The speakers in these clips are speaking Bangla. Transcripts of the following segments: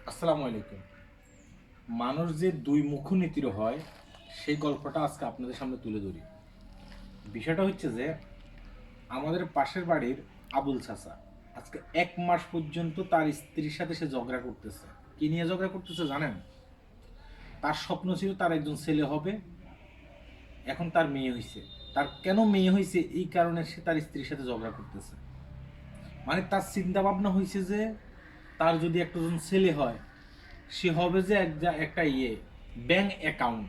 আসসালামু আলাইকুম। মানুষ যে দুই মুখনীতির হয় সেই গল্পটা আজকে আপনাদের সামনে তুলে ধরি। বিষয়টা হচ্ছে যে আমাদের পাশের বাড়ির আবুল চাচা আজকে 1 মাস পর্যন্ত তার স্ত্রীর সাথে সে ঝগড়া করতেছে। কি নিয়ে ঝগড়া করতেছে জানেন? তার স্বপ্ন ছিল তার একজন ছেলে হবে, এখন তার মেয়ে হয়েছে। তার কেন মেয়ে হয়েছে এই কারণে সে তার স্ত্রীর সাথে ঝগড়া করতেছে। মানে তার চিন্তা ভাবনা হয়েছে যে তার যদি একজন ছেলে হয়, সে হবে যে একটা ব্যাংক অ্যাকাউন্ট।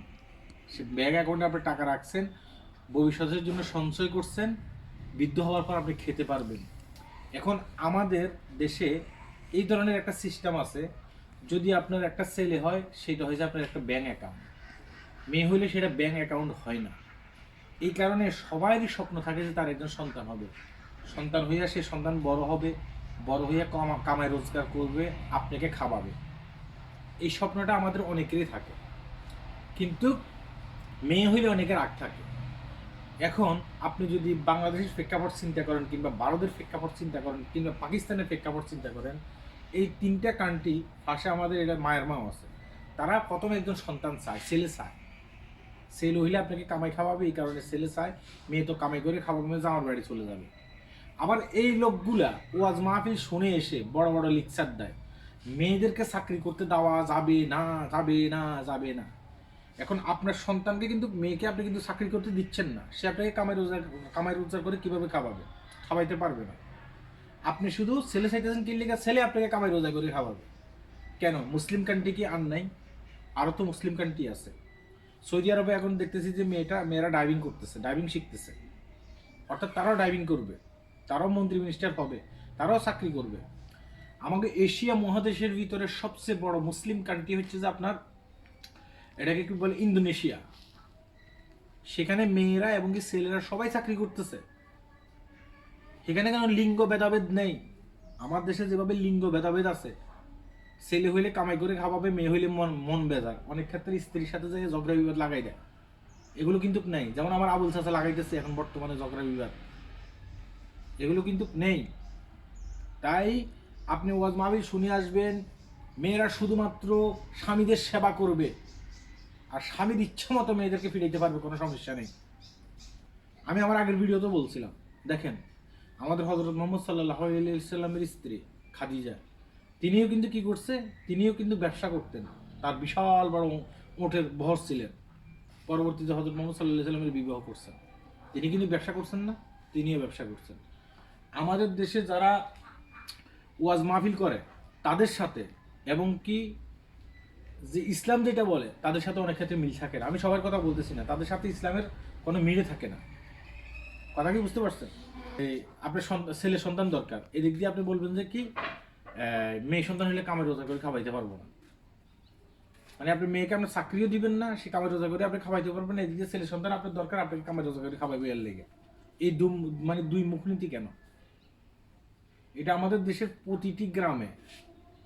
সে ব্যাংক অ্যাকাউন্টে আপনি টাকা রাখছেন, ভবিষ্যতের জন্য সঞ্চয় করছেন, বৃদ্ধ হওয়ার পর আপনি খেতে পারবেন। এখন আমাদের দেশে এই ধরনের একটা সিস্টেম আছে, যদি আপনার একটা ছেলে হয় সেটা হয়েছে আপনার একটা ব্যাংক অ্যাকাউন্ট, মেয়ে হইলে সেটা ব্যাংক অ্যাকাউন্ট হয় না। এই কারণে সবারই স্বপ্ন থাকে যে তার একজন সন্তান হবে, সন্তান হইয়া সে সন্তান বড় হবে, বড় হইয়া কামাই রোজগার করবে, আপনাকে খাওয়াবে। এই স্বপ্নটা আমাদের অনেকেরই থাকে, কিন্তু মেয়ে হইলে অনেকের আগ থাকে। এখন আপনি যদি বাংলাদেশের প্রেক্ষাপট চিন্তা করেন, কিংবা ভারতের প্রেক্ষাপট চিন্তা করেন, কিংবা পাকিস্তানের প্রেক্ষাপট চিন্তা করেন, এই তিনটা কান্ট্রি পাশে আমাদের এটা মায়ের মাও আছে। তারা প্রথমে একজন সন্তান চায়, ছেলে চায়। ছেলে হইলে আপনাকে কামাই খাওয়াবে, এই কারণে ছেলে চায়। মেয়ে তো কামাই করে খাওয়াবে, মেয়ে জামার বাড়ি চলে যাবে। আবার এই লোকগুলা ওয়াজ মাহফিল শুনে এসে বড় বড় লেকচার দেয়, মেয়েদেরকে চাকরি করতে দেওয়া যাবে না, যাবে না, যাবে না। এখন আপনার সন্তানকে কিন্তু, মেয়েকে আপনি কিন্তু চাকরি করতে দিচ্ছেন না, সে আপনাকে কামাই রোজগার করে কিভাবে খাওয়াবে? খাওয়াইতে পারবে না। আপনি শুধু ছেলে চাইতেছেন কি লিগা? ছেলে আপনাকে কামাই রোজগার করে খাওয়াবে। কেন? মুসলিম কান্ট্রি কি আর নাই? আরও তো মুসলিম কান্ট্রি আছে। সৌদি আরবে এখন দেখতেছি যে মেয়েরা ডাইভিং করতেছে, ডাইভিং শিখতেছে। অর্থাৎ তারাও ডাইভিং করবে, তারাও মন্ত্রী মিনিস্টার হবে, তারাও চাকরি করবে। আমাকে এশিয়া মহাদেশের ভিতরে সবচেয়ে বড় মুসলিম কান্ট্রি হচ্ছে যে আপনার, এটাকে কি বলে, ইন্দোনেশিয়া। সেখানে মেয়েরা এবং কি ছেলেরা সবাই চাকরি করতেছে। সেখানে কেন লিঙ্গ ভেদাভেদ নেই? আমার দেশে যেভাবে লিঙ্গ ভেদাভেদ আছে, ছেলে হইলে কামাই করে খাওয়াবে, মেয়ে হইলে মন মন বেজার, অনেক ক্ষেত্রে স্ত্রীর সাথে যে ঝগড়া বিবাদ লাগাই দেয়, এগুলো কিন্তু নেই। যেমন আমার আবুল চাচা লাগাইতেছে এখন বর্তমানে ঝগড়া বিবাদ, এগুলো কিন্তু নেই। তাই আপনি ওয়াজ মাহফিল শুনে আসবেন, মেয়েরা শুধুমাত্র স্বামীদের সেবা করবে, আর স্বামীর ইচ্ছা মতো মেয়েদেরকে ফিরাইতে পারবে, কোনো সমস্যা নেই। আমি আমার আগের ভিডিওতে বলছিলাম, দেখেন আমাদের হযরত মুহাম্মদ সাল্লাল্লাহু আলাইহি সাল্লামের স্ত্রী খাদিজা, তিনিও কিন্তু কি করছে, তিনিও কিন্তু ব্যবসা করতেন। তার বিশাল বড় ওটের বহর ছিলেন। পরবর্তীতে হযরত মুহাম্মদ সাল্লাল্লাহু আলাইহি সাল্লামের বিবাহ করছেন। তিনি কিন্তু ব্যবসা করছেন না? তিনিও ব্যবসা করছেন। আমাদের দেশে যারা ওয়াজ মাহফিল করে তাদের সাথে, এবং কি যে ইসলাম যেটা বলে তাদের সাথে অনেক ক্ষেত্রে মিল থাকে না। আমি সবার কথা বলতেছি না, তাদের সাথে ইসলামের কোনো মিলে থাকে না। কথা কি বুঝতে পারছেন? এই আপনার ছেলে সন্তান দরকার, এদিক দিয়ে আপনি বলবেন যে কি মেয়ে সন্তান হলে কামাই রোজগার করে খাওয়াইতে পারবো না। মানে আপনি মেয়েকে আপনার চাকরিও দিবেন না, সে কামাই রোজগার করে আপনি খাওয়াইতে পারবেন না। এদিক দিয়ে ছেলে সন্তান আপনার দরকার, আপনাকে কামাই রোজগার করে খাওয়াইবে এর লেগে। এই মানে দুই মুখনীতি কেন? এটা আমাদের দেশের প্রতিটি গ্রামে,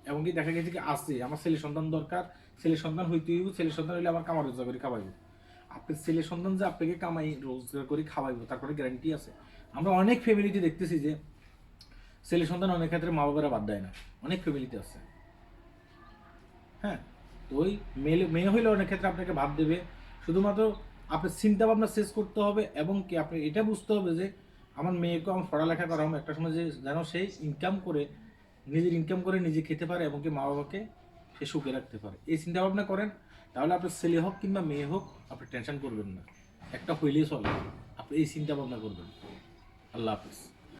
এমনকি দেখা গেছে কি আছে, আমার ছেলে সন্তান দরকার, ছেলে সন্তান হইতে হইব, ছেলে সন্তান হইলে আমার কামাই রোজগার করে খাওয়াইব। আপনার ছেলে সন্তান যে আপনাকে কামাই রোজগার করে খাওয়াইব তার কোনো গ্যারান্টি আছে? আমরা অনেক ফ্যামিলিতে দেখতেছি যে ছেলে সন্তান অনেক ক্ষেত্রে মা বাবারা বাদ দেয় না, অনেক ফ্যামিলিতে আছে। হ্যাঁ, তো ওই মেয়ে হইলে অনেক ক্ষেত্রে আপনাকে ভাব দেবে। শুধুমাত্র আপনার চিন্তা ভাবনা শেষ করতে হবে, এবং কি আপনি এটা বুঝতে হবে যে আমার মেয়েকে আমার পড়ালেখা করাবো, একটা সময় যে যেন সেই ইনকাম করে, নিজের ইনকাম করে নিজে খেতে পারে, এবং কি মা বাবাকে সে সুখে রাখতে পারে। এই চিন্তা ভাবনা করেন, তাহলে আপনার ছেলে হোক কিংবা মেয়ে হোক, আপনি টেনশন করবেন না, একটা হইলেই চলে। আপনি এই চিন্তা ভাবনা করবেন। আল্লাহ হাফিজ।